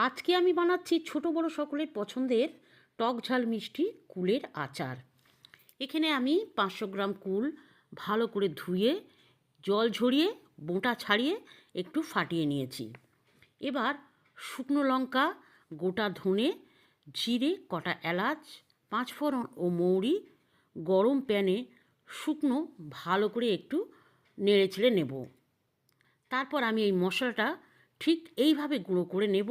আজকে আমি বানাচ্ছি ছোট বড় সকলের পছন্দের টক ঝাল মিষ্টি কুলের আচার। এখানে আমি 500 গ্রাম কুল ভালো করে ধুয়ে জল ঝরিয়ে বোঁটা ছাড়িয়ে একটু ফাটিয়ে নিয়েছি। এবার শুকনো লঙ্কা, গোটা ধনে, জিরে, কটা এলাচ, 5 ফোড়ন ও মৌরি গরম প্যানে শুকনো ভালো করে একটু নেড়েচেড়ে নেব। তারপর আমি এই মশলাটা ঠিক এইভাবে গুঁড়ো করে নেব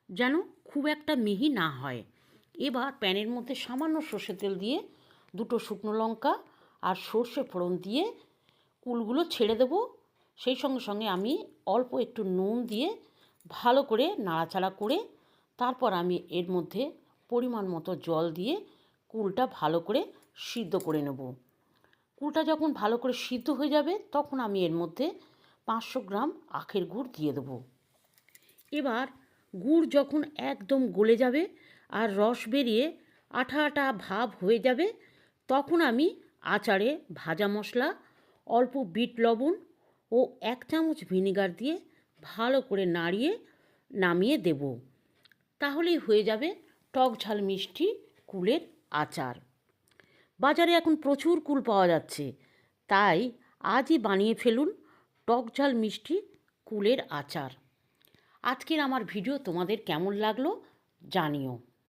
যেন খুব একটা মিহি না হয়। এবার প্যানের মধ্যে সামান্য সর্ষের তেল দিয়ে দুটো শুকনো লঙ্কা আর সর্ষে ফোড়ন দিয়ে কুলগুলো ছেড়ে দেব। সেই সঙ্গে সঙ্গে আমি অল্প একটু নুন দিয়ে ভালো করে নাড়াচাড়া করে তারপর আমি এর মধ্যে পরিমাণ মতো জল দিয়ে কুলটা ভালো করে সিদ্ধ করে নেব। কুলটা যখন ভালো করে সিদ্ধ হয়ে যাবে তখন আমি এর মধ্যে 500 গ্রাম আখের গুড় দিয়ে দেবো। এবার গুড় যখন একদম গলে যাবে আর রস বেরিয়ে আঠা আঠা ভাব হয়ে যাবে তখন আমি আচারে ভাজা মশলা, অল্প বিট লবণ ও 1 চামচ ভিনেগার দিয়ে ভালো করে নাড়িয়ে নামিয়ে দেব। তাহলেই হয়ে যাবে টক ঝাল মিষ্টি কুলের আচার। বাজারে এখন প্রচুর কুল পাওয়া যাচ্ছে, তাই আজই বানিয়ে ফেলুন টক ঝাল মিষ্টি কুলের আচার। আজকের আমার ভিডিও তোমাদের কেমন লাগলো জানিও।